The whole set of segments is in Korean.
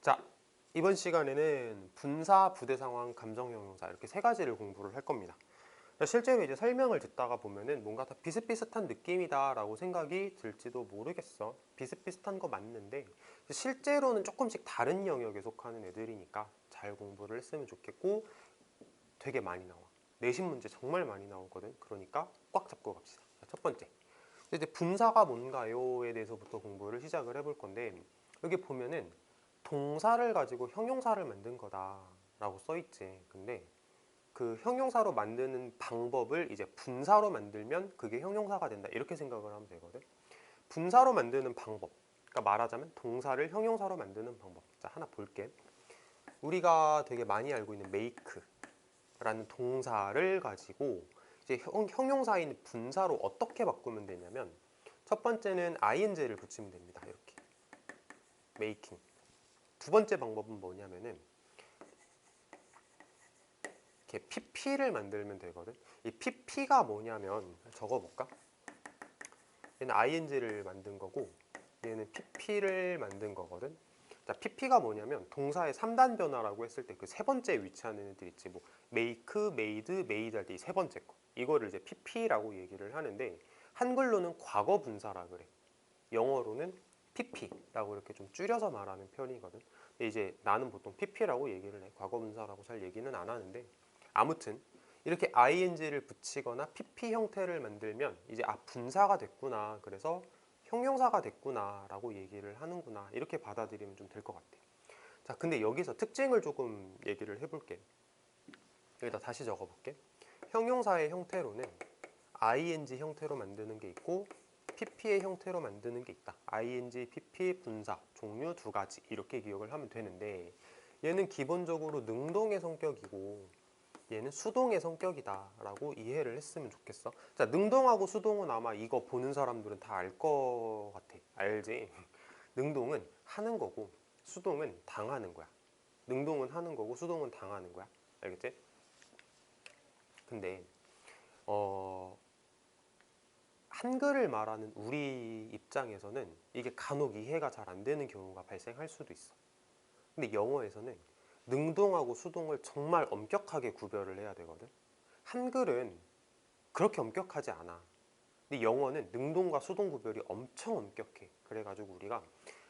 자, 이번 시간에는 분사, 부대 상황, 감정 형용사 이렇게 세 가지를 공부를 할 겁니다. 실제로 이제 설명을 듣다가 보면은 뭔가 다 비슷비슷한 느낌이다 라고 생각이 들지도 모르겠어. 비슷비슷한 거 맞는데 실제로는 조금씩 다른 영역에 속하는 애들이니까 잘 공부를 했으면 좋겠고, 되게 많이 나와. 내신 문제 정말 많이 나오거든. 그러니까 꽉 잡고 갑시다. 첫 번째, 이제 분사가 뭔가요에 대해서부터 공부를 시작을 해볼 건데, 여기 보면은 동사를 가지고 형용사를 만든 거다라고 써 있지. 근데 그 형용사로 만드는 방법을 이제 분사로 만들면 그게 형용사가 된다, 이렇게 생각을 하면 되거든. 분사로 만드는 방법, 그러니까 말하자면 동사를 형용사로 만드는 방법. 자, 하나 볼게. 우리가 되게 많이 알고 있는 make라는 동사를 가지고 이제 형용사인 분사로 어떻게 바꾸면 되냐면, 첫 번째는 ing를 붙이면 됩니다. 이렇게 making. 두 번째 방법은 뭐냐면은 이렇게 pp를 만들면 되거든. 이 pp가 뭐냐면, 적어볼까? 얘는 ing를 만든 거고 얘는 pp를 만든 거거든. 자, pp가 뭐냐면 동사의 3단 변화라고 했을 때 그 세 번째 위치하는 애들 있지. 뭐 make, made, made 할 때 이 세 번째 거, 이거를 이제 pp라고 얘기를 하는데, 한글로는 과거 분사라 그래. 영어로는 pp라고 이렇게 좀 줄여서 말하는 편이거든. 근데 이제 나는 보통 pp라고 얘기를 해. 과거 분사라고 잘 얘기는 안 하는데, 아무튼 이렇게 ing를 붙이거나 pp 형태를 만들면 이제 분사가 됐구나, 그래서 형용사가 됐구나 라고 얘기를 하는구나, 이렇게 받아들이면 좀 될 것 같아. 자, 근데 여기서 특징을 조금 얘기를 해볼게. 여기다 다시 적어볼게. 형용사의 형태로는 ing 형태로 만드는 게 있고 pp의 형태로 만드는 게 있다. ing, pp, 분사, 종류 두 가지, 이렇게 기억을 하면 되는데, 얘는 기본적으로 능동의 성격이고 얘는 수동의 성격이다 라고 이해를 했으면 좋겠어. 자, 능동하고 수동은 아마 이거 보는 사람들은 다 알 것 같아. 알지? 능동은 하는 거고 수동은 당하는 거야. 능동은 하는 거고 수동은 당하는 거야. 알겠지? 근데 한글을 말하는 우리 입장에서는 이게 간혹 이해가 잘 안 되는 경우가 발생할 수도 있어. 근데 영어에서는 능동하고 수동을 정말 엄격하게 구별을 해야 되거든. 한글은 그렇게 엄격하지 않아. 근데 영어는 능동과 수동 구별이 엄청 엄격해. 그래가지고 우리가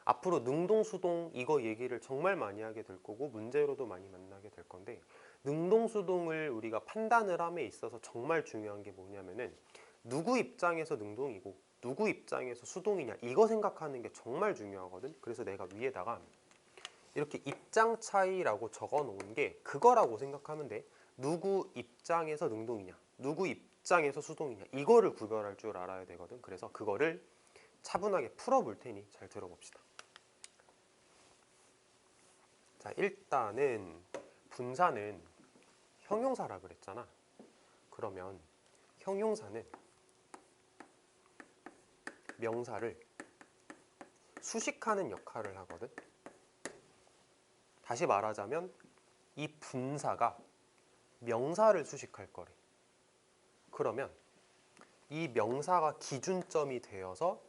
앞으로 능동, 수동 이거 얘기를 정말 많이 하게 될 거고 문제로도 많이 만나게 될 건데, 능동, 수동을 우리가 판단을 함에 있어서 정말 중요한 게 뭐냐면은 누구 입장에서 능동이고 누구 입장에서 수동이냐, 이거 생각하는 게 정말 중요하거든. 그래서 내가 위에다가 이렇게 입장 차이라고 적어 놓은 게 그거라고 생각하면 돼. 누구 입장에서 능동이냐, 누구 입장에서 수동이냐, 이거를 구별할 줄 알아야 되거든. 그래서 그거를 차분하게 풀어볼 테니 잘 들어봅시다. 자, 일단은 분사는 형용사라 그랬잖아. 그러면 형용사는 명사를 수식하는 역할을 하거든. 다시 말하자면 이 분사가 명사를 수식할 거래. 그러면 이 명사가 기준점이 되어서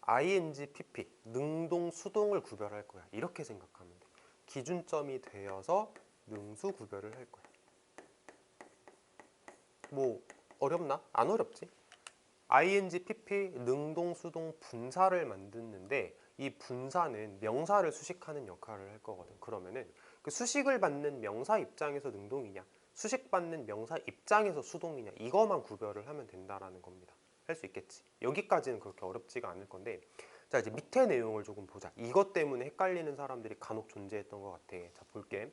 ing, pp, 능동, 수동을 구별할 거야. 이렇게 생각하면 돼. 기준점이 되어서 능수 구별을 할 거야. 뭐 어렵나? 안 어렵지? ing, pp, 능동, 수동, 분사를 만드는데 이 분사는 명사를 수식하는 역할을 할 거거든. 그러면은 그 수식을 받는 명사 입장에서 능동이냐, 수식받는 명사 입장에서 수동이냐, 이거만 구별을 하면 된다라는 겁니다. 할 수 있겠지? 여기까지는 그렇게 어렵지가 않을 건데, 자, 이제 밑에 내용을 조금 보자. 이것 때문에 헷갈리는 사람들이 간혹 존재했던 것 같아. 자, 볼게.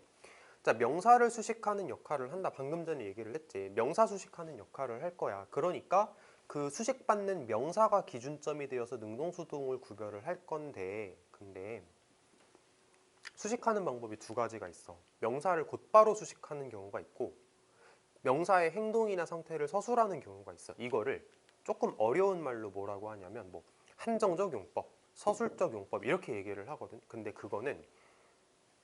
자, 명사를 수식하는 역할을 한다. 방금 전에 얘기를 했지. 명사 수식하는 역할을 할 거야. 그러니까 그 수식받는 명사가 기준점이 되어서 능동수동을 구별을 할 건데, 근데 수식하는 방법이 두 가지가 있어. 명사를 곧바로 수식하는 경우가 있고 명사의 행동이나 상태를 서술하는 경우가 있어. 이거를 조금 어려운 말로 뭐라고 하냐면 뭐 한정적 용법, 서술적 용법 이렇게 얘기를 하거든. 근데 그거는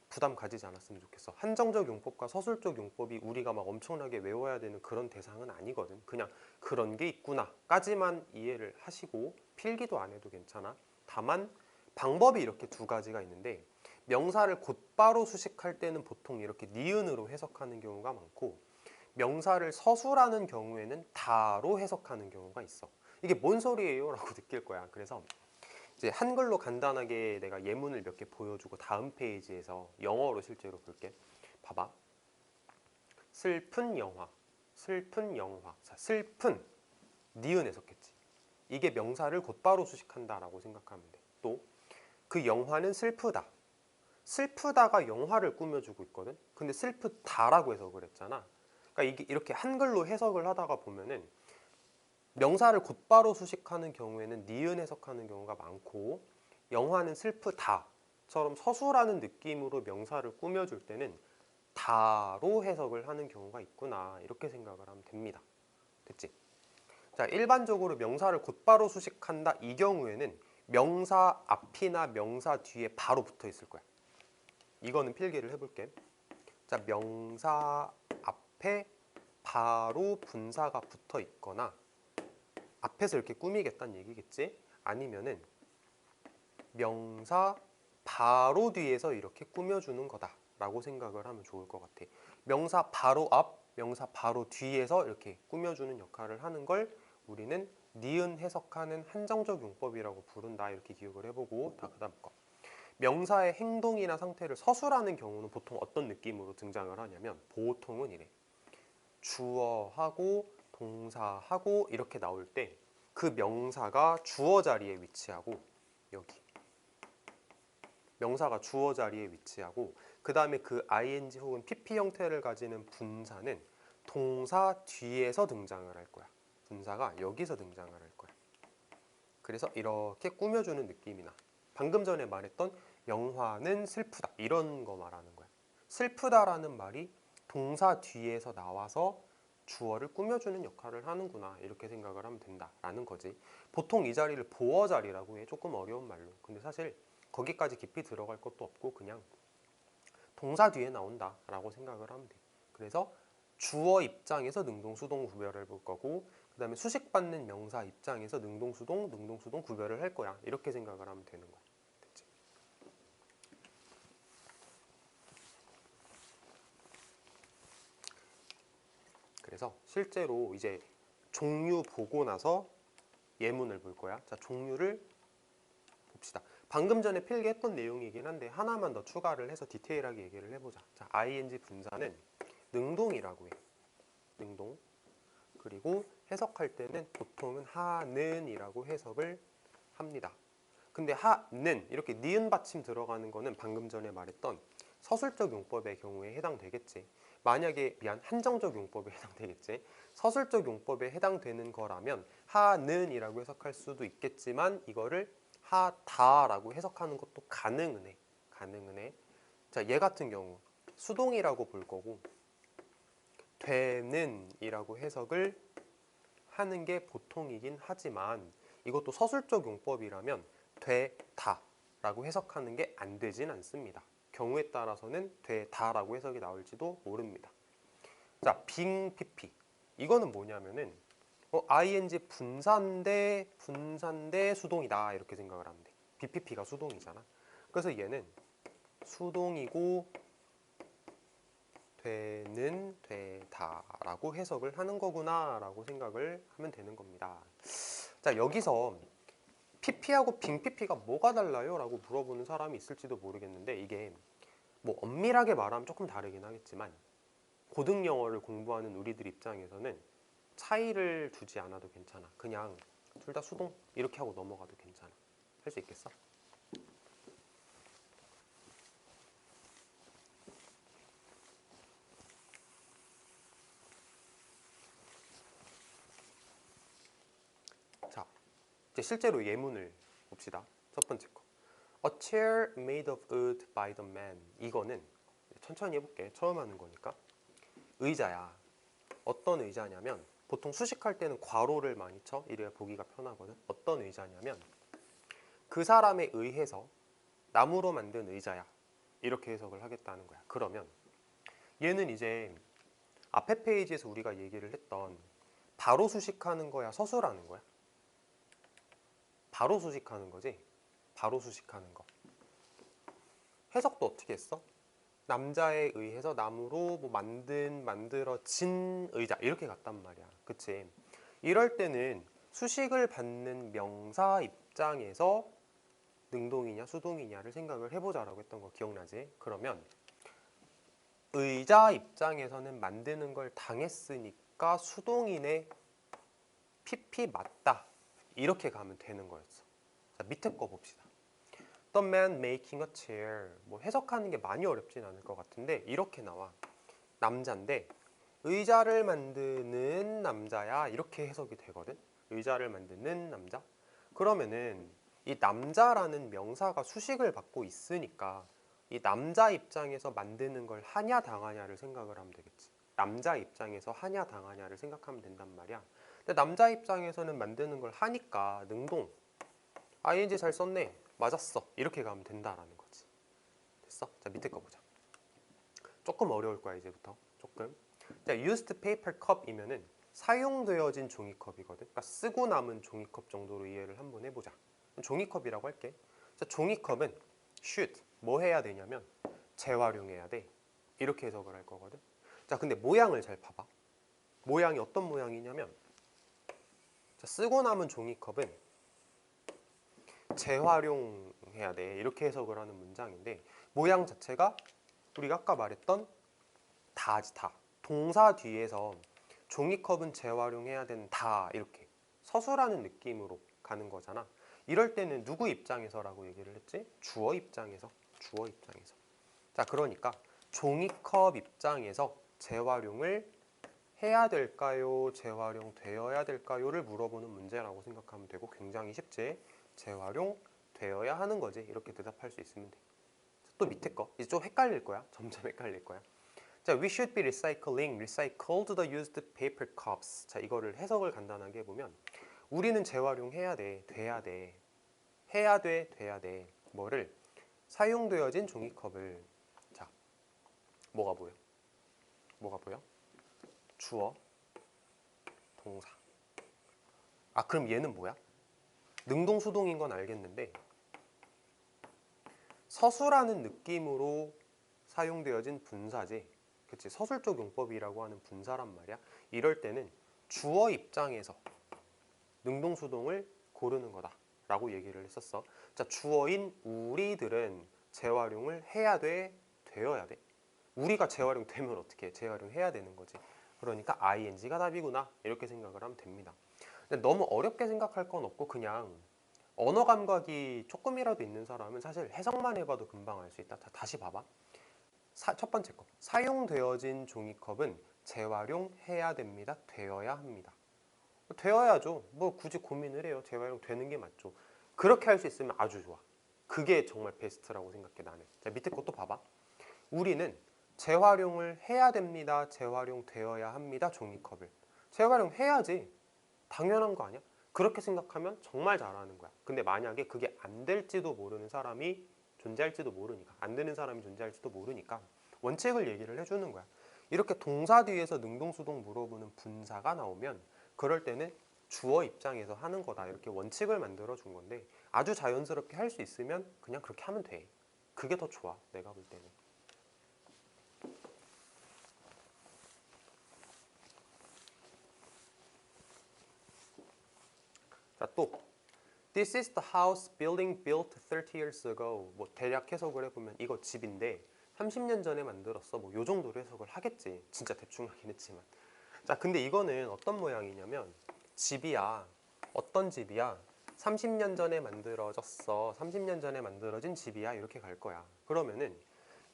부담 가지지 않았으면 좋겠어. 한정적 용법과 서술적 용법이 우리가 막 엄청나게 외워야 되는 그런 대상은 아니거든. 그냥 그런 게 있구나 까지만 이해를 하시고 필기도 안 해도 괜찮아. 다만 방법이 이렇게 두 가지가 있는데, 명사를 곧바로 수식할 때는 보통 이렇게 니은으로 해석하는 경우가 많고, 명사를 서술하는 경우에는 다로 해석하는 경우가 있어. 이게 뭔 소리예요? 라고 느낄 거야. 그래서 이제 한글로 간단하게 내가 예문을 몇 개 보여주고 다음 페이지에서 영어로 실제로 볼게. 봐봐. 슬픈 영화, 슬픈 영화. 자, 슬픈, 니은 해석했지. 이게 명사를 곧바로 수식한다라고 생각하면 돼. 또 그 영화는 슬프다. 슬프다가 영화를 꾸며주고 있거든. 근데 슬프다라고 해석을 했잖아. 그러니까 이게 이렇게 한글로 해석을 하다가 보면은 명사를 곧바로 수식하는 경우에는 니은 해석하는 경우가 많고, 영화는 슬프다처럼 서술하는 느낌으로 명사를 꾸며줄 때는 다로 해석을 하는 경우가 있구나, 이렇게 생각을 하면 됩니다. 됐지? 자, 일반적으로 명사를 곧바로 수식한다 이 경우에는 명사 앞이나 명사 뒤에 바로 붙어 있을 거야. 이거는 필기를 해볼게. 자, 명사 앞에 바로 분사가 붙어 있거나 앞에서 이렇게 꾸미겠다는 얘기겠지? 아니면은 명사 바로 뒤에서 이렇게 꾸며주는 거다 라고 생각을 하면 좋을 것 같아. 명사 바로 앞, 명사 바로 뒤에서 이렇게 꾸며주는 역할을 하는 걸 우리는 니은 해석하는 한정적 용법이라고 부른다, 이렇게 기억을 해보고, 다 그 다음 거. 명사의 행동이나 상태를 서술하는 경우는 보통 어떤 느낌으로 등장을 하냐면, 보통은 이래. 주어하고 동사하고 이렇게 나올 때 그 명사가 주어 자리에 위치하고, 여기 명사가 주어 자리에 위치하고, 그 다음에 그 ing 혹은 pp 형태를 가지는 분사는 동사 뒤에서 등장을 할 거야. 분사가 여기서 등장을 할 거야. 그래서 이렇게 꾸며주는 느낌이 나. 방금 전에 말했던 영화는 슬프다 이런 거 말하는 거야. 슬프다라는 말이 동사 뒤에서 나와서 주어를 꾸며주는 역할을 하는구나, 이렇게 생각을 하면 된다라는 거지. 보통 이 자리를 보어 자리라고 해. 조금 어려운 말로. 근데 사실 거기까지 깊이 들어갈 것도 없고 그냥 동사 뒤에 나온다라고 생각을 하면 돼. 그래서 주어 입장에서 능동수동 구별을 볼 거고, 그 다음에 수식받는 명사 입장에서 능동수동, 능동수동 구별을 할 거야. 이렇게 생각을 하면 되는 거야. 됐지? 그래서 실제로 이제 종류 보고 나서 예문을 볼 거야. 자, 종류를 봅시다. 방금 전에 필기했던 내용이긴 한데 하나만 더 추가를 해서 디테일하게 얘기를 해보자. 자, ing 분사는 능동이라고 해. 능동. 그리고 해석할 때는 보통은 하는이라고 해석을 합니다. 근데 하는 이렇게 니은 받침 들어가는 거는 방금 전에 말했던 서술적 용법의 경우에 해당되겠지. 만약에 한정적 용법에 해당되겠지. 서술적 용법에 해당되는 거라면 하는이라고 해석할 수도 있겠지만 이거를 하다라고 해석하는 것도 가능은 해. 가능은 해. 자, 얘 같은 경우 수동이라고 볼 거고 되는 이라고 해석을 하는 게 보통이긴 하지만 이것도 서술적 용법이라면 되다 라고 해석하는 게 안 되진 않습니다. 경우에 따라서는 되다라고 해석이 나올지도 모릅니다. 자, 빙 PP 이거는 뭐냐면은 ing 분사인데 수동이다 이렇게 생각을 하면 돼. BPP가 수동이잖아. 그래서 얘는 수동이고 되는 되다라고 해석을 하는 거구나 라고 생각을 하면 되는 겁니다. 자, 여기서 PP하고 빙 PP가 뭐가 달라요? 라고 물어보는 사람이 있을지도 모르겠는데, 이게 뭐 엄밀하게 말하면 조금 다르긴 하겠지만 고등 영어를 공부하는 우리들 입장에서는 차이를 두지 않아도 괜찮아. 그냥 둘 다 수동 이렇게 하고 넘어가도 괜찮아. 할 수 있겠어? 자, 이제 실제로 예문을 봅시다. 첫 번째 거. A chair made of wood by the man. 이거는 천천히 해볼게. 처음 하는 거니까. 의자야. 어떤 의자냐면 보통 수식할 때는 괄호를 많이 쳐. 이래야 보기가 편하거든. 어떤 의자냐면 그 사람에 의해서 나무로 만든 의자야. 이렇게 해석을 하겠다는 거야. 그러면 얘는 이제 앞에 페이지에서 우리가 얘기를 했던 바로 수식하는 거야, 서술하는 거야? 바로 수식하는 거지? 바로 수식하는 거. 해석도 어떻게 했어? 남자에 의해서 나무로 뭐 만들어진 의자 이렇게 갔단 말이야. 그치? 이럴 때는 수식을 받는 명사 입장에서 능동이냐 수동이냐를 생각을 해보자라고 했던 거 기억나지? 그러면 의자 입장에서는 만드는 걸 당했으니까 수동이네, PP 맞다 이렇게 가면 되는 거였어. 자, 밑에 거 봅시다. The man making a chair. 뭐 해석하는 게 많이 어렵진 않을 것 같은데 이렇게 나와. 남자인데 의자를 만드는 남자야 이렇게 해석이 되거든. 의자를 만드는 남자. 그러면은 이 남자라는 명사가 수식을 받고 있으니까 이 남자 입장에서 만드는 걸 하냐 당하냐를 생각을 하면 되겠지. 남자 입장에서 하냐 당하냐를 생각하면 된단 말이야. 근데 남자 입장에서는 만드는 걸 하니까 능동 ing 잘 썼네, 맞았어 이렇게 가면 된다라는 거지. 됐어? 자, 밑에 거 보자. 조금 어려울 거야 이제부터. 조금. 자, used paper cup이면은 사용되어진 종이컵이거든. 그러니까 쓰고 남은 종이컵 정도로 이해를 한번 해보자. 종이컵이라고 할게. 자, 종이컵은 should 뭐 해야 되냐면 재활용해야 돼 이렇게 해석을 할 거거든. 자, 근데 모양을 잘 봐봐. 모양이 어떤 모양이냐면, 자, 쓰고 남은 종이컵은 재활용해야 돼 이렇게 해석을 하는 문장인데 모양 자체가 우리가 아까 말했던 다지. 다 동사 뒤에서 종이컵은 재활용해야 된다 이렇게 서술하는 느낌으로 가는 거잖아. 이럴 때는 누구 입장에서라고 얘기를 했지? 주어 입장에서. 주어 입장에서. 자, 그러니까 종이컵 입장에서 재활용을 해야 될까요? 재활용되어야 될까요?를 물어보는 문제라고 생각하면 되고 굉장히 쉽지. 재활용되어야 하는 거지. 이렇게 대답할 수 있으면 돼. 또 밑에 거. 이제 좀 헷갈릴 거야. 점점 헷갈릴 거야. 자, we should be recycled the used paper cups. 자, 이거를 해석을 간단하게 해보면 우리는 재활용해야 돼, 돼야 돼, 해야 돼, 돼야 돼. 뭐를? 사용되어진 종이컵을. 자, 뭐가 보여? 뭐가 보여? 주어, 동사. 아, 그럼 얘는 뭐야? 능동, 수동인 건 알겠는데 서술하는 느낌으로 사용되어진 분사지. 그치? 서술적 용법이라고 하는 분사란 말이야. 이럴 때는 주어 입장에서 능동수동을 고르는 거다 라고 얘기를 했었어. 자, 주어인 우리들은 재활용을 해야 돼, 되어야 돼. 우리가 재활용되면 어떻게 해? 재활용해야 되는 거지. 그러니까 ing가 답이구나 이렇게 생각을 하면 됩니다. 근데 너무 어렵게 생각할 건 없고 그냥 언어 감각이 조금이라도 있는 사람은 사실 해석만 해봐도 금방 알 수 있다. 자, 다시 봐봐. 첫 번째 거. 사용되어진 종이컵은 재활용해야 됩니다. 되어야 합니다. 되어야죠. 뭐 굳이 고민을 해요. 재활용 되는 게 맞죠. 그렇게 할 수 있으면 아주 좋아. 그게 정말 베스트라고 생각해 나는. 자, 밑에 것도 봐봐. 우리는 재활용을 해야 됩니다. 재활용되어야 합니다. 종이컵을. 재활용해야지. 당연한 거 아니야? 그렇게 생각하면 정말 잘하는 거야. 근데 만약에 그게 안 될지도 모르는 사람이 존재할지도 모르니까, 안 되는 사람이 존재할지도 모르니까 원칙을 얘기를 해주는 거야. 이렇게 동사 뒤에서 능동수동 물어보는 분사가 나오면 그럴 때는 주어 입장에서 하는 거다 이렇게 원칙을 만들어 준 건데 아주 자연스럽게 할 수 있으면 그냥 그렇게 하면 돼. 그게 더 좋아 내가 볼 때는. 자, 또 This is the house building built 30 years ago. 뭐 대략 해석을 해보면 이거 집인데 30년 전에 만들었어. 뭐 요 정도로 해석을 하겠지. 진짜 대충 하긴 했지만. 자, 근데 이거는 어떤 모양이냐면 집이야. 어떤 집이야? 30년 전에 만들어졌어. 30년 전에 만들어진 집이야. 이렇게 갈 거야. 그러면은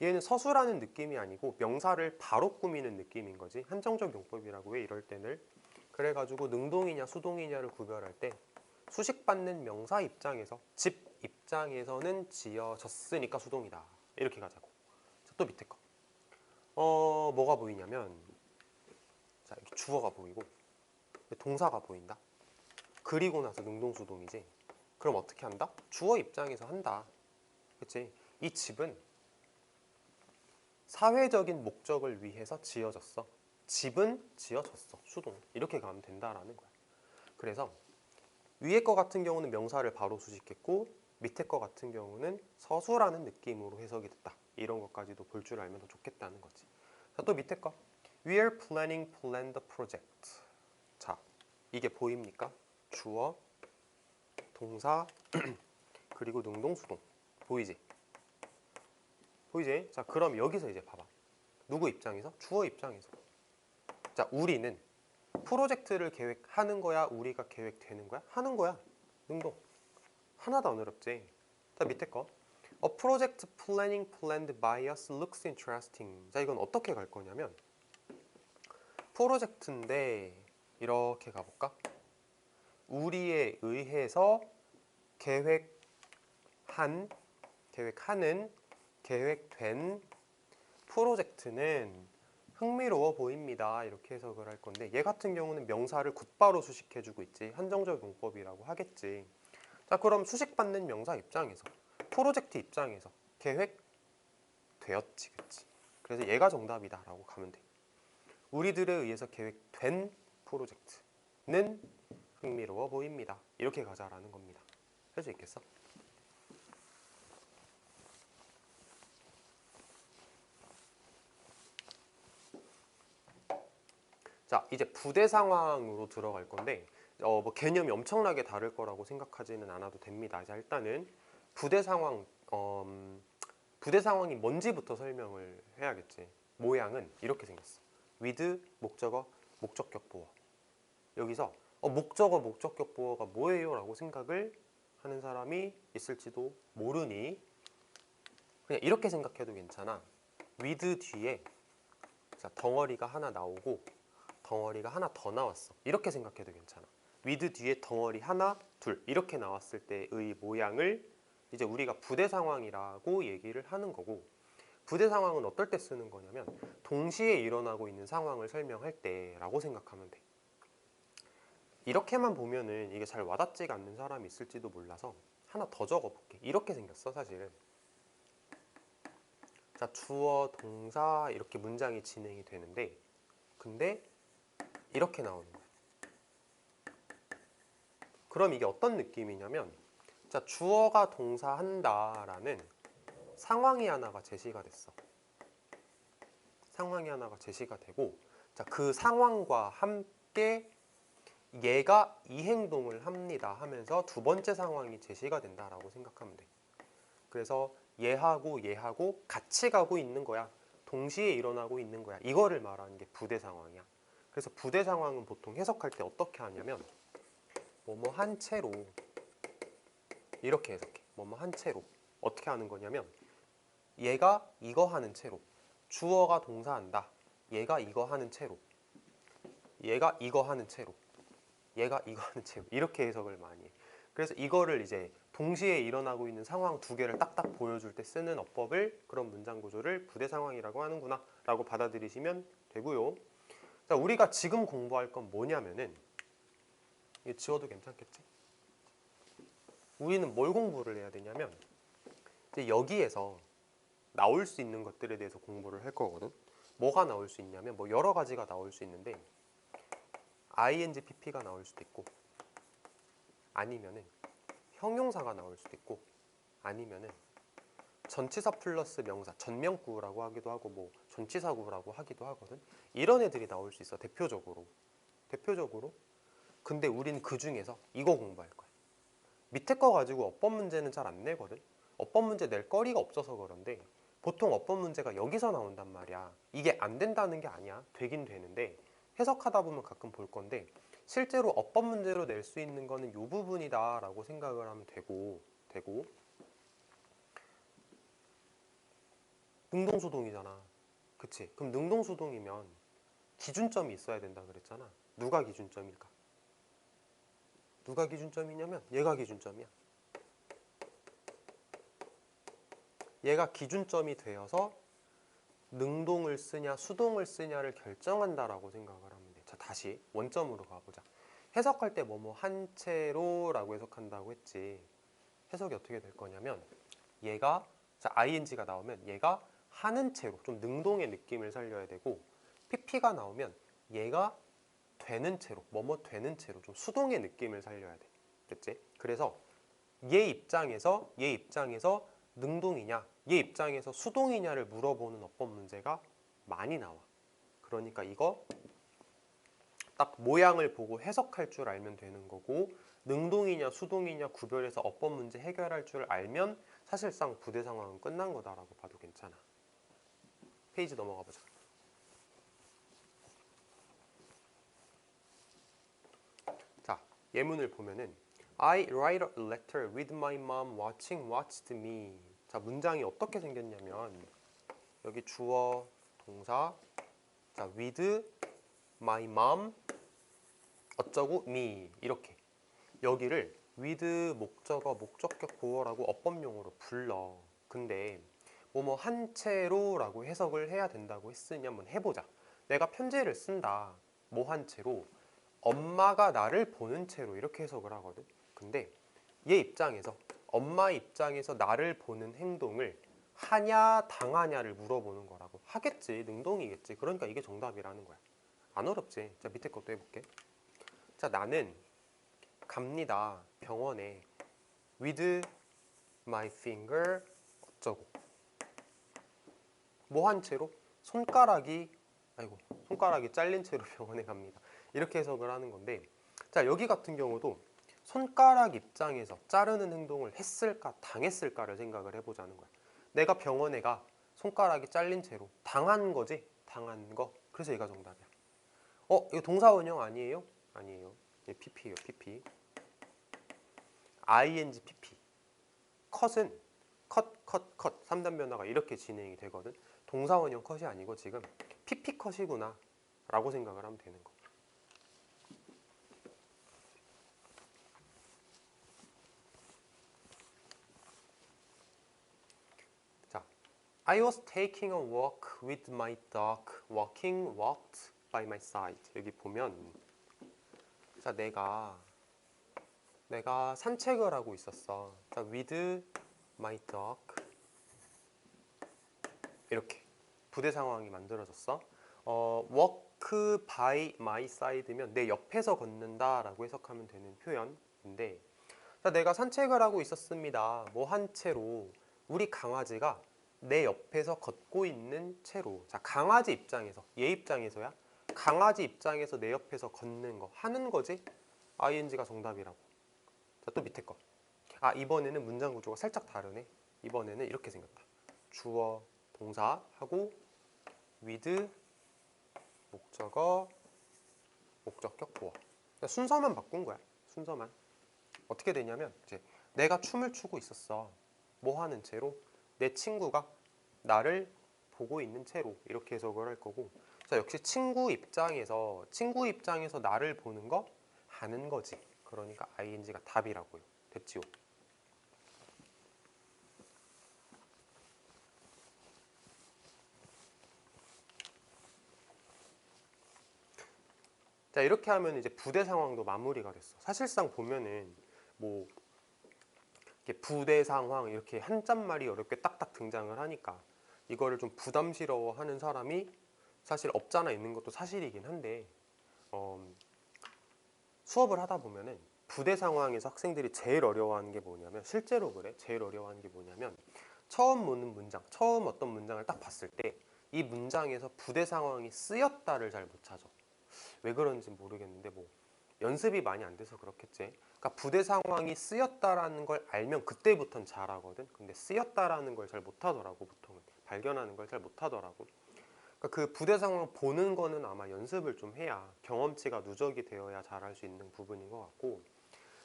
얘는 서술하는 느낌이 아니고 명사를 바로 꾸미는 느낌인 거지. 한정적 용법이라고 해 이럴 때는. 그래가지고 능동이냐 수동이냐를 구별할 때 수식받는 명사 입장에서 집 입장에서는 지어졌으니까 수동이다. 이렇게 가자고. 자, 또 밑에 거. 뭐가 보이냐면 자, 이렇게 주어가 보이고 동사가 보인다. 그리고 나서 능동수동이지. 그럼 어떻게 한다? 주어 입장에서 한다. 그치? 이 집은 사회적인 목적을 위해서 지어졌어. 집은 지어졌어. 수동. 이렇게 가면 된다라는 거야. 그래서 위에 거 같은 경우는 명사를 바로 수식했고 밑에 거 같은 경우는 서술하는 느낌으로 해석이 됐다. 이런 것까지도 볼 줄 알면 더 좋겠다는 거지. 자, 또 밑에 거. We are planning plan the project. 자, 이게 보입니까? 주어, 동사, 그리고 능동수동. 보이지? 보이지? 자, 그럼 여기서 이제 봐봐. 누구 입장에서? 주어 입장에서. 자, 우리는 프로젝트를 계획하는 거야? 우리가 계획되는 거야? 하는 거야. 능동. 하나도 안 어렵지. 자, 밑에 거. A project planning planned by us looks interesting. 자, 이건 어떻게 갈 거냐면 프로젝트인데 이렇게 가볼까? 우리에 의해서 계획된 프로젝트는 흥미로워 보입니다. 이렇게 해석을 할 건데 얘 같은 경우는 명사를 곧바로 수식해주고 있지. 한정적 용법이라고 하겠지. 자, 그럼 수식받는 명사 입장에서 프로젝트 입장에서 계획되었지, 그치? 그래서 얘가 정답이다 라고 가면 돼. 우리들에 의해서 계획된 프로젝트는 흥미로워 보입니다. 이렇게 가자라는 겁니다. 할 수 있겠어? 자, 이제 부대 상황으로 들어갈 건데 뭐 개념이 엄청나게 다를 거라고 생각하지는 않아도 됩니다. 자, 일단은 부대 상황이 뭔지부터 설명을 해야겠지. 모양은 이렇게 생겼어. with 목적어, 목적격 보어. 여기서 목적어, 목적격 보어가 뭐예요? 라고 생각을 하는 사람이 있을지도 모르니 그냥 이렇게 생각해도 괜찮아. with 뒤에 자, 덩어리가 하나 나오고 덩어리가 하나 더 나왔어. 이렇게 생각해도 괜찮아. with 뒤에 덩어리 하나, 둘 이렇게 나왔을 때의 모양을 이제 우리가 부대 상황이라고 얘기를 하는 거고 부대 상황은 어떨 때 쓰는 거냐면 동시에 일어나고 있는 상황을 설명할 때라고 생각하면 돼. 이렇게만 보면은 이게 잘 와닿지가 않는 사람이 있을지도 몰라서 하나 더 적어볼게. 이렇게 생겼어 사실은. 자, 주어, 동사 이렇게 문장이 진행이 되는데 근데 이렇게 나오는 거야. 그럼 이게 어떤 느낌이냐면 자, 주어가 동사한다라는 상황이 하나가 제시가 됐어. 상황이 하나가 제시가 되고 자, 그 상황과 함께 얘가 이 행동을 합니다 하면서 두 번째 상황이 제시가 된다라고 생각하면 돼. 그래서 얘하고 같이 가고 있는 거야. 동시에 일어나고 있는 거야. 이거를 말하는 게 부대 상황이야. 그래서 부대 상황은 보통 해석할 때 어떻게 하냐면 뭐뭐 한 채로 이렇게 해석해. 뭐뭐 한 채로 어떻게 하는 거냐면 얘가 이거 하는 채로 주어가 동사한다. 얘가 이거 하는 채로 얘가 이거 하는 채로 얘가 이거 하는 채로 이렇게 해석을 많이 해. 그래서 이거를 이제 동시에 일어나고 있는 상황 두 개를 딱딱 보여줄 때 쓰는 어법을 그런 문장 구조를 부대 상황이라고 하는구나 라고 받아들이시면 되고요. 자, 우리가 지금 공부할 건 뭐냐면은 이거 지워도 괜찮겠지? 우리는 뭘 공부를 해야 되냐면 이제 여기에서 나올 수 있는 것들에 대해서 공부를 할 거거든. 뭐가 나올 수 있냐면 뭐 여러 가지가 나올 수 있는데 ing, pp가 나올 수도 있고 아니면은 형용사가 나올 수도 있고 아니면은 전치사 플러스 명사, 전명구라고 하기도 하고 뭐 전치사구라고 하기도 하거든. 이런 애들이 나올 수 있어. 대표적으로. 근데 우리는 그 중에서 이거 공부할 거야. 밑에 거 가지고 어법 문제는 잘 안 내거든. 어법 문제 낼 거리가 없어서 그런데 보통 어법 문제가 여기서 나온단 말이야. 이게 안 된다는 게 아니야. 되긴 되는데 해석하다 보면 가끔 볼 건데 실제로 어법 문제로 낼 수 있는 거는 이 부분이다 라고 생각을 하면 되고 능동수동이잖아. 그치? 그럼 능동수동이면 기준점이 있어야 된다 그랬잖아. 누가 기준점일까? 누가 기준점이냐면 얘가 기준점이야. 얘가 기준점이 되어서 능동을 쓰냐 수동을 쓰냐를 결정한다라고 생각을 하면 돼. 자, 다시 원점으로 가보자. 해석할 때 뭐뭐 한 채로라고 해석한다고 했지. 해석이 어떻게 될 거냐면 얘가 자 ing가 나오면 얘가 하는 채로 좀 능동의 느낌을 살려야 되고, PP가 나오면 얘가 되는 채로, 뭐뭐 되는 채로 좀 수동의 느낌을 살려야 돼. 됐지? 그래서 얘 입장에서 능동이냐, 얘 입장에서 수동이냐를 물어보는 어법 문제가 많이 나와. 그러니까 이거 딱 모양을 보고 해석할 줄 알면 되는 거고, 능동이냐 수동이냐 구별해서 어법 문제 해결할 줄 알면 사실상 부대 상황은 끝난 거다라고 봐도 괜찮아. 페이지 넘어가 보자. 자, 예문을 보면은 I write a letter with my mom watching watched me. 자, 문장이 어떻게 생겼냐면 여기 주어, 동사, 자, with my mom 어쩌고 me 이렇게 여기를 with 목적어, 목적격 보어라고 어법용어로 불러. 근데 뭐뭐 한 채로라고 해석을 해야 된다고 했으니 한번 해보자. 내가 편지를 쓴다. 뭐 한 채로 엄마가 나를 보는 채로 이렇게 해석을 하거든. 근데 얘 입장에서 엄마 입장에서 나를 보는 행동을 하냐 당하냐를 물어보는 거라고. 하겠지, 능동이겠지. 그러니까 이게 정답이라는 거야. 안 어렵지. 자, 밑에 것도 해볼게. 자, 나는 갑니다 병원에 with my finger 어쩌고 뭐 한 채로 손가락이 잘린 채로 병원에 갑니다. 이렇게 해석을 하는 건데, 자, 여기 같은 경우도 손가락 입장에서 자르는 행동을 했을까 당했을까를 생각을 해보자는 거야. 내가 병원에 가 손가락이 잘린 채로 당한 거지. 당한 거. 그래서 얘가 정답이야. 이거 동사원형 아니에요? 아니에요. 얘 PP예요. PP. ing PP. 컷은 컷 3단 변화가 이렇게 진행이 되거든. 동사원형 컷이 아니고 지금 PP 컷이구나 라고 생각을 하면 되는 거. 자, I was taking a walk with my dog. walked by my side. 여기 보면 자, 내가 산책을 하고 있었어. 자, with my dog 이렇게 부대 상황이 만들어졌어. walk by my side면 내 옆에서 걷는다 라고 해석하면 되는 표현인데, 자, 내가 산책을 하고 있었습니다. 뭐 한 채로 우리 강아지가 내 옆에서 걷고 있는 채로. 자, 강아지 입장에서, 얘 입장에서야 강아지 입장에서 내 옆에서 걷는 거 하는 거지. ing가 정답이라고. 자, 또 밑에 거. 이번에는 문장 구조가 살짝 다르네. 이번에는 이렇게 생겼다. 주어, 동사 하고 with 목적어, 목적격 보어. 순서만 바꾼 거야. 순서만. 어떻게 되냐면 이제 내가 춤을 추고 있었어. 뭐 하는 채로? 내 친구가 나를 보고 있는 채로 이렇게 해석을 할 거고. 자, 역시 친구 입장에서 나를 보는 거 하는 거지. 그러니까 ing가 답이라고요. 됐지요? 자, 이렇게 하면 이제 부대 상황도 마무리가 됐어. 사실상 보면은 뭐 이렇게 부대 상황 이렇게 한 짠말이 어렵게 딱딱 등장을 하니까 이거를 좀 부담스러워하는 사람이 사실 없잖아 있는 것도 사실이긴 한데, 수업을 하다 보면은 부대 상황에서 학생들이 제일 어려워하는 게 뭐냐면, 실제로 그래, 제일 어려워하는 게 뭐냐면 처음 어떤 문장을 딱 봤을 때 이 문장에서 부대 상황이 쓰였다를 잘 못 찾아. 왜 그런지 모르겠는데 뭐 연습이 많이 안 돼서 그렇겠지. 그러니까 부대 상황이 쓰였다라는 걸 알면 그때부터는 잘하거든. 근데 쓰였다라는 걸 잘 못하더라고. 보통은 발견하는 걸 잘 못하더라고. 그러니까 그 부대 상황 보는 거는 아마 연습을 좀 해야, 경험치가 누적이 되어야 잘할 수 있는 부분인 것 같고.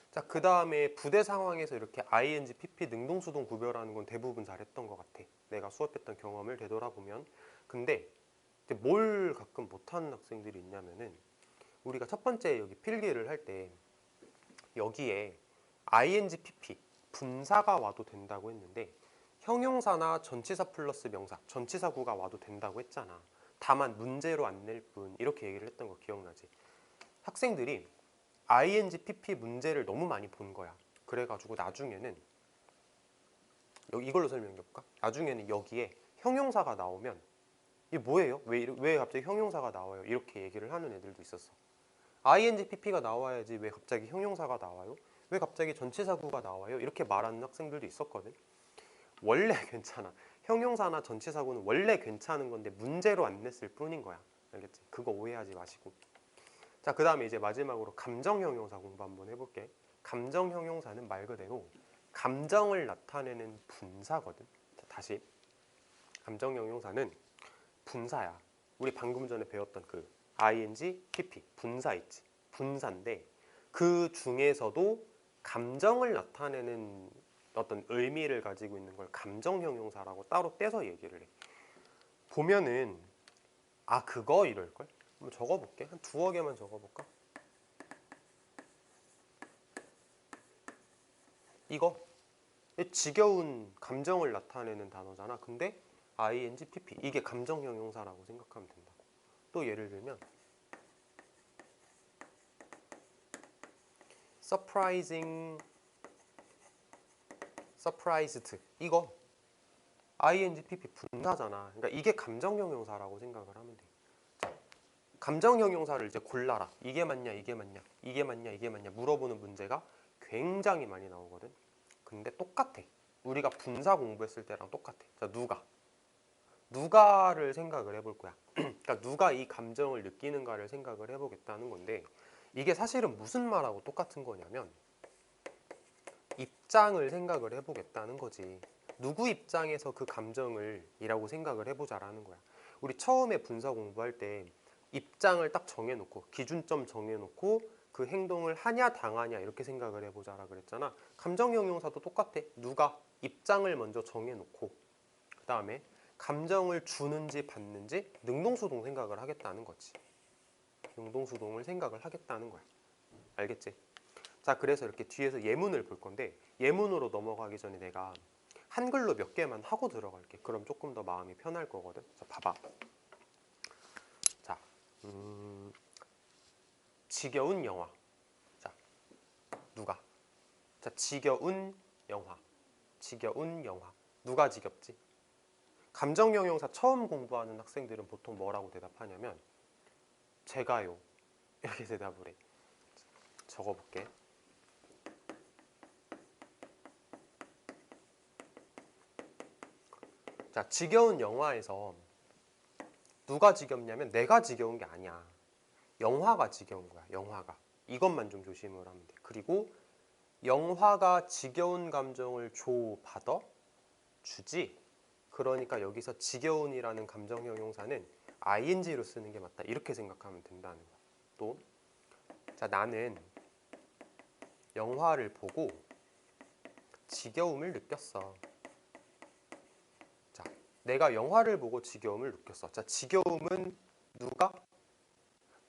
자, 그 다음에 부대 상황에서 이렇게 ing, pp, 능동수동 구별하는 건 대부분 잘했던 것 같아. 내가 수업했던 경험을 되돌아보면. 근데 뭘 가끔 못하는 학생들이 있냐면은, 우리가 첫 번째 여기 필기를 할 때 여기에 ing, pp 분사가 와도 된다고 했는데 형용사나 전치사 플러스 명사, 전치사구가 와도 된다고 했잖아. 다만 문제로 안 낼 뿐 이렇게 얘기를 했던 거 기억나지? 학생들이 ing, pp 문제를 너무 많이 본 거야. 그래가지고 나중에는 이걸로 설명해 볼까? 나중에는 여기에 형용사가 나오면 이게 뭐예요? 왜 갑자기 형용사가 나와요? 이렇게 얘기를 하는 애들도 있었어. ing, pp가 나와야지 왜 갑자기 형용사가 나와요? 왜 갑자기 전치사구가 나와요? 이렇게 말하는 학생들도 있었거든. 원래 괜찮아. 형용사나 전치사구는 원래 괜찮은 건데 문제로 안 냈을 뿐인 거야. 알겠지? 그거 오해하지 마시고. 자, 그 다음에 이제 마지막으로 감정 형용사 공부 한번 해볼게. 감정 형용사는 말 그대로 감정을 나타내는 분사거든. 자, 다시. 감정 형용사는 분사야. 우리 방금 전에 배웠던 그 ing, pp 분사 있지. 분사인데 그 중에서도 감정을 나타내는 어떤 의미를 가지고 있는 걸 감정 형용사라고 따로 떼서 얘기를 해. 보면은 아 그거 이럴걸? 한번 적어볼게. 한 두어 개만 적어볼까? 이거 지겨운 감정을 나타내는 단어잖아. 근데 ing, pp 이게 감정 형용사라고 생각하면 된다고. 또 예를 들면 surprising, surprised 이거 ing, pp 분사잖아. 그러니까 이게 감정 형용사라고 생각을 하면 돼. 자, 감정 형용사를 이제 골라라. 이게 맞냐, 이게 맞냐, 이게 맞냐, 이게 맞냐 물어보는 문제가 굉장히 많이 나오거든. 근데 똑같아. 우리가 분사 공부했을 때랑 똑같아. 자, 누가를 생각을 해볼 거야. 그러니까 누가 이 감정을 느끼는가를 생각을 해보겠다는 건데 이게 사실은 무슨 말하고 똑같은 거냐면 입장을 생각을 해보겠다는 거지. 누구 입장에서 그 감정을 이라고 생각을 해보자라는 거야. 우리 처음에 분사 공부할 때 입장을 딱 정해놓고 기준점 정해놓고 그 행동을 하냐 당하냐 이렇게 생각을 해보자라 그랬잖아. 감정 형용사도 똑같아. 누가 입장을 먼저 정해놓고 그 다음에 감정을 주는지 받는지 능동수동 생각을 하겠다는 거지. 능동수동을 생각을 하겠다는 거야. 알겠지? 자, 그래서 이렇게 뒤에서 예문을 볼 건데 예문으로 넘어가기 전에 내가 한글로 몇 개만 하고 들어갈게. 그럼 조금 더 마음이 편할 거거든. 자, 봐봐. 자, 지겨운 영화. 자, 누가? 자, 지겨운 영화. 지겨운 영화. 누가 지겹지? 감정 형용사 처음 공부하는 학생들은 보통 뭐라고 대답하냐면 제가요. 이렇게 대답을 해. 적어볼게. 자, 지겨운 영화에서 누가 지겹냐면 내가 지겨운 게 아니야. 영화가 지겨운 거야. 영화가. 이것만 좀 조심을 하면 돼. 그리고 영화가 지겨운 감정을 주다 주지. 그러니까 여기서 지겨운이라는 감정 형용사는 ing로 쓰는 게 맞다. 이렇게 생각하면 된다는 거야. 또 자, 나는 영화를 보고 지겨움을 느꼈어. 자, 내가 영화를 보고 지겨움을 느꼈어. 자, 지겨움은 누가?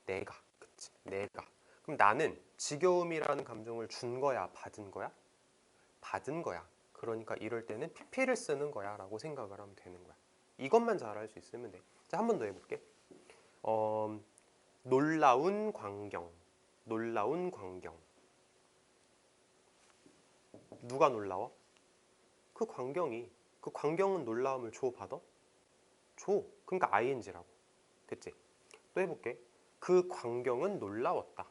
내가. 그치? 내가. 그럼 나는 지겨움이라는 감정을 준 거야? 받은 거야? 받은 거야. 그러니까 이럴 때는 pp를 쓰는 거야 라고 생각을 하면 되는 거야. 이것만 잘 알 수 있으면 돼. 자, 한 번 더 해볼게. 놀라운 광경. 놀라운 광경. 누가 놀라워? 그 광경이. 그 광경은 놀라움을 받아? 줘. 그러니까 ing라고. 됐지? 또 해볼게. 그 광경은 놀라웠다.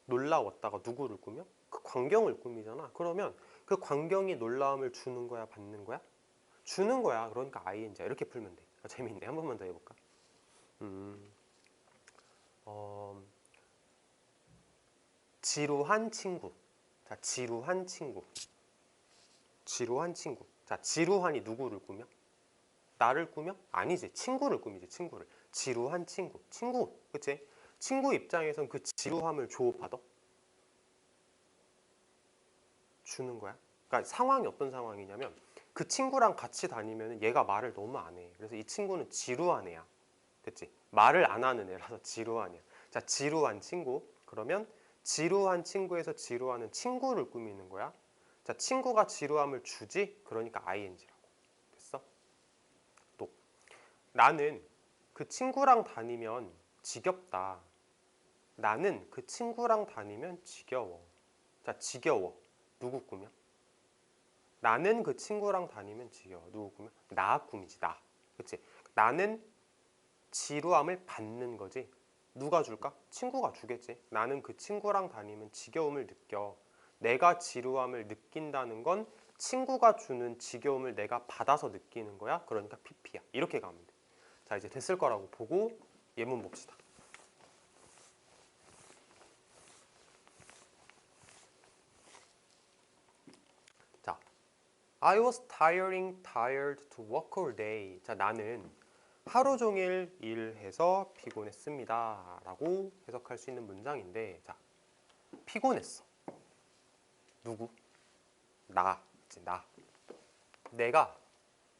놀라웠다가 누구를 꾸며? 그 광경을 꾸미잖아. 그러면 그 광경이 놀라움을 주는 거야, 받는 거야? 주는 거야. 그러니까 ing야. 이렇게 풀면 돼. 재밌네. 한 번만 더 해볼까? 지루한 친구. 자, 지루한 친구. 지루한 친구. 자, 지루한이 누구를 꾸며? 나를 꾸며? 아니지. 친구를 꾸미지. 친구를. 지루한 친구. 친구. 그치? 친구 입장에선 그 지루함을 받아? 주는 거야. 그러니까 상황이 어떤 상황이냐면 그 친구랑 같이 다니면 얘가 말을 너무 안 해. 그래서 이 친구는 지루한 애야. 됐지? 말을 안 하는 애라서 지루한 애야. 자, 지루한 친구. 그러면 지루한 친구에서 지루하는 친구를 꾸미는 거야. 자, 친구가 지루함을 주지? 그러니까 ing라고. 됐어? 또 나는 그 친구랑 다니면 지겹다. 나는 그 친구랑 다니면 지겨워. 자, 지겨워. 누구 꾸며? 나는 그 친구랑 다니면 지겨워. 누구 꾸며? 나 꾸미지, 나. 그치? 나는 지루함을 받는 거지. 누가 줄까? 친구가 주겠지. 나는 그 친구랑 다니면 지겨움을 느껴. 내가 지루함을 느낀다는 건 친구가 주는 지겨움을 내가 받아서 느끼는 거야. 그러니까 PP야. 이렇게 가면 돼. 자, 이제 됐을 거라고 보고 예문 봅시다. 자, I was tired to work all day. 자, 나는 하루 종일 일해서 피곤했습니다. 라고 해석할 수 있는 문장인데, 자, 피곤했어. 누구? 나. 이제 나. 내가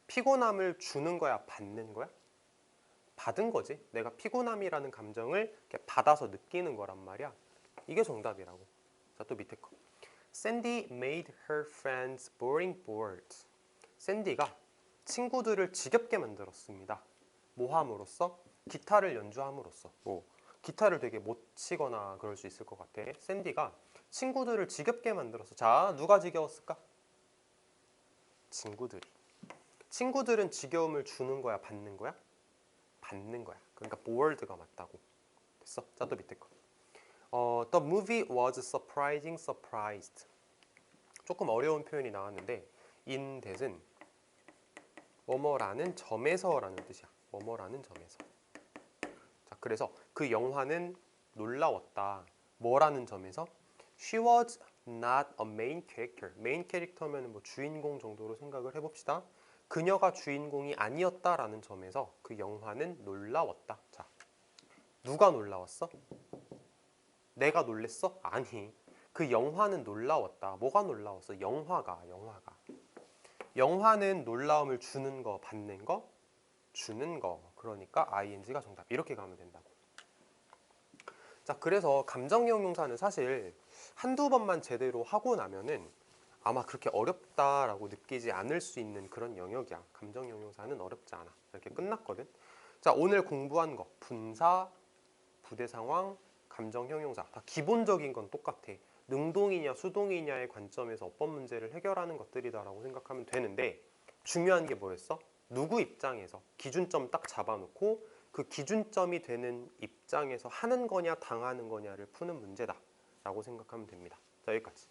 피곤함을 주는 거야? 받는 거야? 받은 거지. 내가 피곤함이라는 감정을 이렇게 받아서 느끼는 거란 말이야. 이게 정답이라고. 자, 또 밑에 거. Sandy made her friends boring bored. 샌디가 친구들을 지겹게 만들었습니다. 뭐 함으로써? 기타를 연주함으로써. 뭐 기타를 되게 못 치거나 그럴 수 있을 것 같아. 샌디가 친구들을 지겹게 만들었어. 자, 누가 지겨웠을까? 친구들이. 친구들은 지겨움을 주는 거야, 받는 거야? 받는 거야. 그러니까 bored가 맞다고. 됐어? 자, 또 밑에 거. The movie was surprising surprised. 조금 어려운 표현이 나왔는데 in that은 뭐뭐라는 점에서라는 뜻이야. 뭐뭐라는 점에서. 자, 그래서 그 영화는 놀라웠다. 뭐라는 점에서? She was not a main character. 메인 캐릭터면 뭐 주인공 정도로 생각을 해봅시다. 그녀가 주인공이 아니었다라는 점에서 그 영화는 놀라웠다. 자, 누가 놀라웠어? 내가 놀랬어? 아니, 그 영화는 놀라웠다. 뭐가 놀라웠어? 영화가. 영화는 놀라움을 주는 거, 받는 거, 주는 거. 그러니까 ing가 정답. 이렇게 가면 된다고. 자, 그래서 감정형용사는 사실 한두 번만 제대로 하고 나면은 아마 그렇게 어렵다라고 느끼지 않을 수 있는 그런 영역이야. 감정형용사는 어렵지 않아. 이렇게 끝났거든. 자, 오늘 공부한 거 분사, 부대상황, 감정형용사 다 기본적인 건 똑같아. 능동이냐 수동이냐의 관점에서 어법 문제를 해결하는 것들이다라고 생각하면 되는데 중요한 게 뭐였어? 누구 입장에서 기준점 딱 잡아놓고 그 기준점이 되는 입장에서 하는 거냐 당하는 거냐를 푸는 문제다라고 생각하면 됩니다. 자, 여기까지.